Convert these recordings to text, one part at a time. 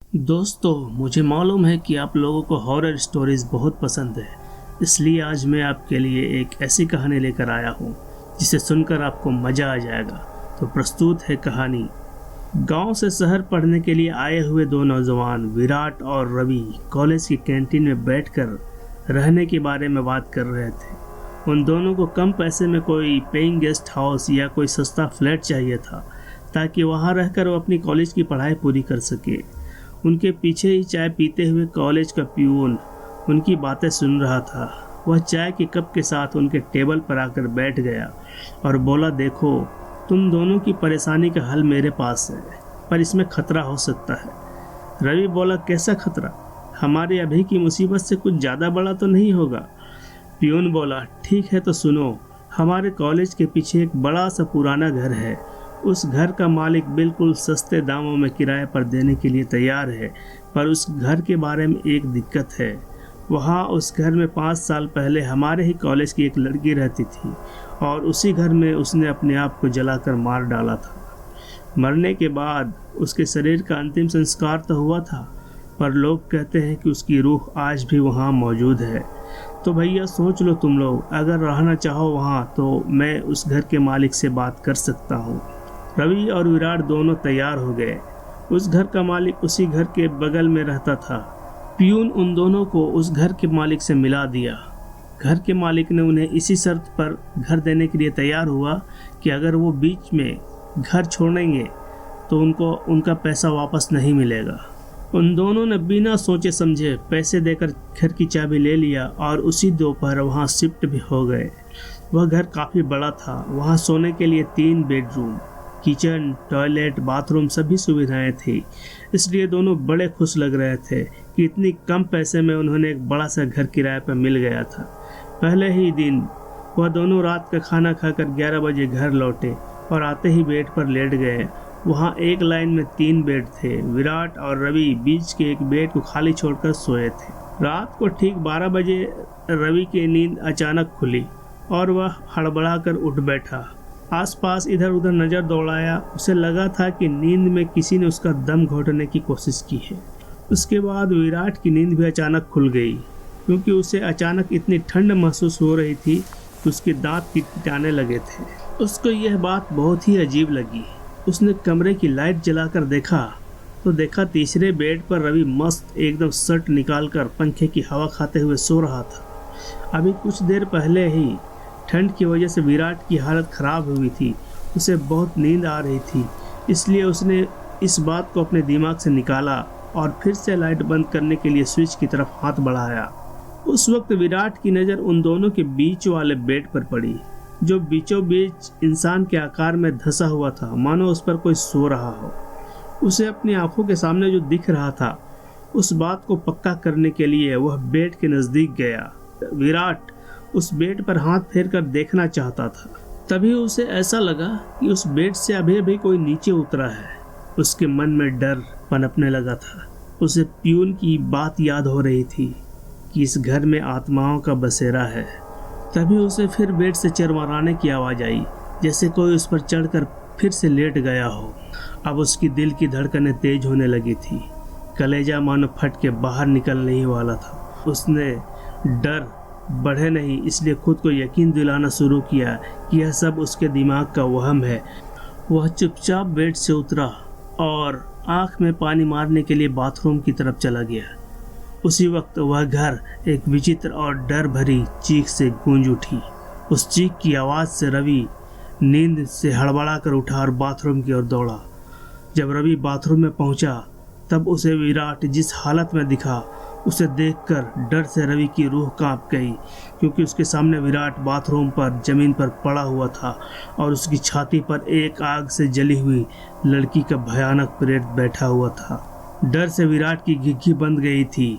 दोस्तों, मुझे मालूम है कि आप लोगों को हॉरर स्टोरीज बहुत पसंद है। इसलिए आज मैं आपके लिए एक ऐसी कहानी लेकर आया हूँ जिसे सुनकर आपको मज़ा आ जाएगा। तो प्रस्तुत है कहानी। गांव से शहर पढ़ने के लिए आए हुए दो नौजवान विराट और रवि कॉलेज की कैंटीन में बैठकर रहने के बारे में बात कर रहे थे। उन दोनों को कम पैसे में कोई पेइंग गेस्ट हाउस या कोई सस्ता फ्लैट चाहिए था ताकि वहां रहकर वो अपनी कॉलेज की पढ़ाई पूरी कर सके। उनके पीछे ही चाय पीते हुए कॉलेज का पियून उनकी बातें सुन रहा था। वह चाय के कप के साथ उनके टेबल पर आकर बैठ गया और बोला, देखो, तुम दोनों की परेशानी का हल मेरे पास है, पर इसमें खतरा हो सकता है। रवि बोला, कैसा खतरा? हमारे अभी की मुसीबत से कुछ ज़्यादा बड़ा तो नहीं होगा। पियून बोला, ठीक है तो सुनो, हमारे कॉलेज के पीछे एक बड़ा सा पुराना घर है। उस घर का मालिक बिल्कुल सस्ते दामों में किराए पर देने के लिए तैयार है, पर उस घर के बारे में एक दिक्कत है। वहाँ उस घर में 5 साल पहले हमारे ही कॉलेज की एक लड़की रहती थी और उसी घर में उसने अपने आप को जलाकर मार डाला था। मरने के बाद उसके शरीर का अंतिम संस्कार तो हुआ था, पर लोग कहते हैं कि उसकी रूह आज भी वहाँ मौजूद है। तो भैया सोच लो तुम लोग, अगर रहना चाहो वहाँ तो मैं उस घर के मालिक से बात कर सकता हूँ। रवि और विराट दोनों तैयार हो गए। उस घर का मालिक उसी घर के बगल में रहता था। पियून उन दोनों को उस घर के मालिक से मिला दिया। घर के मालिक ने उन्हें इसी शर्त पर घर देने के लिए तैयार हुआ कि अगर वो बीच में घर छोड़ेंगे तो उनको उनका पैसा वापस नहीं मिलेगा। उन दोनों ने बिना सोचे समझे पैसे देकर घर की चाबी ले लिया और उसी दोपहर वहाँ शिफ्ट भी हो गए। वह घर काफ़ी बड़ा था। वहाँ सोने के लिए 3 बेडरूम, किचन, टॉयलेट, बाथरूम सभी सुविधाएं थी। इसलिए दोनों बड़े खुश लग रहे थे कि इतनी कम पैसे में उन्होंने एक बड़ा सा घर किराए पर मिल गया था। पहले ही दिन वह दोनों रात का खाना खाकर 11 बजे घर लौटे और आते ही बेड पर लेट गए। वहाँ एक लाइन में 3 बेड थे। विराट और रवि बीच के एक बेड को खाली छोड़कर सोए थे। रात को ठीक 12 बजे रवि की नींद अचानक खुली और वह हड़बड़ाकर उठ बैठा। आसपास इधर उधर नज़र दौड़ाया। उसे लगा था कि नींद में किसी ने उसका दम घोंटने की कोशिश की है। उसके बाद विराट की नींद भी अचानक खुल गई, क्योंकि उसे अचानक इतनी ठंड महसूस हो रही थी कि उसके दांत किटकिटाने लगे थे। उसको यह बात बहुत ही अजीब लगी। उसने कमरे की लाइट जलाकर देखा तो देखा तीसरे बेड पर रवि मस्त एकदम शर्ट निकालकर पंखे की हवा खाते हुए सो रहा था। अभी कुछ देर पहले ही ठंड की वजह से विराट की हालत ख़राब हुई थी। उसे बहुत नींद आ रही थी, इसलिए उसने इस बात को अपने दिमाग से निकाला और फिर से लाइट बंद करने के लिए स्विच की तरफ हाथ बढ़ाया। उस वक्त विराट की नज़र उन दोनों के बीच वाले बेड पर पड़ी, जो बीचों बीच इंसान के आकार में धंसा हुआ था, मानो उस पर कोई सो रहा हो। उसे अपनी आंखों के सामने जो दिख रहा था, उस बात को पक्का करने के लिए वह बेड के नज़दीक गया। विराट उस बेड पर हाथ फेर कर देखना चाहता था। तभी उसे ऐसा लगा कि उस बेड से अभी अभी कोई नीचे उतरा है। उसके मन में डर पनपने लगा था। उसे पियून की बात याद हो रही थी कि इस घर में आत्माओं का बसेरा है। तभी उसे फिर बेड से चरमराने की आवाज़ आई, जैसे कोई उस पर चढ़कर फिर से लेट गया हो। अब उसकी दिल की धड़कनें तेज होने लगी थी। कलेजा मानो फट के बाहर निकलने ही वाला था। उसने डर बढ़े नहीं, इसलिए खुद को यकीन दिलाना शुरू किया कि यह सब उसके दिमाग का वहम है। वह चुपचाप बेड से उतरा और आंख में पानी मारने के लिए बाथरूम की तरफ चला गया। उसी वक्त वह घर एक विचित्र और डर भरी चीख से गूंज उठी। उस चीख की आवाज़ से रवि नींद से हड़बड़ा कर उठा और बाथरूम की ओर दौड़ा। जब रवि बाथरूम में पहुंचा तब उसे विराट जिस हालत में दिखा, उसे देखकर डर से रवि की रूह कांप गई, क्योंकि उसके सामने विराट बाथरूम पर जमीन पर पड़ा हुआ था और उसकी छाती पर एक आग से जली हुई लड़की का भयानक प्रेत बैठा हुआ था। डर से विराट की घिघी बंद गई थी।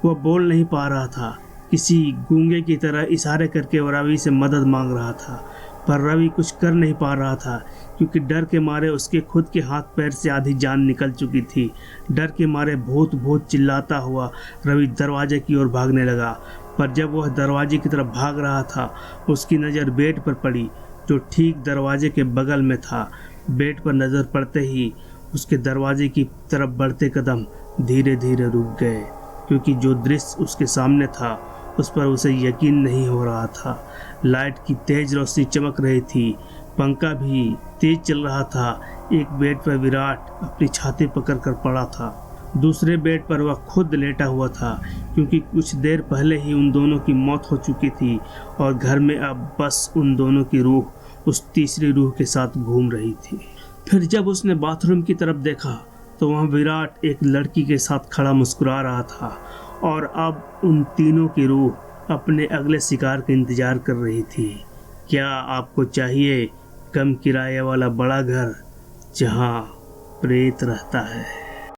वह बोल नहीं पा रहा था। किसी गूंगे की तरह इशारे करके वो रवि से मदद मांग रहा था, पर रवि कुछ कर नहीं पा रहा था, क्योंकि डर के मारे उसके खुद के हाथ पैर से आधी जान निकल चुकी थी। डर के मारे भूत भूत चिल्लाता हुआ रवि दरवाजे की ओर भागने लगा, पर जब वह दरवाजे की तरफ भाग रहा था, उसकी नज़र बेड पर पड़ी, जो ठीक दरवाजे के बगल में था। बेड पर नज़र पड़ते ही उसके दरवाजे की तरफ बढ़ते कदम धीरे धीरे रुक गए, क्योंकि जो दृश्य उसके सामने था उस पर उसे यकीन नहीं हो रहा था। लाइट की तेज रोशनी चमक रही थी, पंखा भी तेज चल रहा था। एक बेड पर विराट अपनी छाती पकड़कर पड़ा था, दूसरे बेड पर वह खुद लेटा हुआ था, क्योंकि कुछ देर पहले ही उन दोनों की मौत हो चुकी थी और घर में अब बस उन दोनों की रूह उस तीसरी रूह के साथ घूम रही थी। फिर जब उसने बाथरूम की तरफ देखा तो वहाँ विराट एक लड़की के साथ खड़ा मुस्कुरा रहा था और अब उन तीनों की रूह अपने अगले शिकार का इंतजार कर रही थी। क्या आपको चाहिए कम किराए वाला बड़ा घर जहाँ प्रेत रहता है?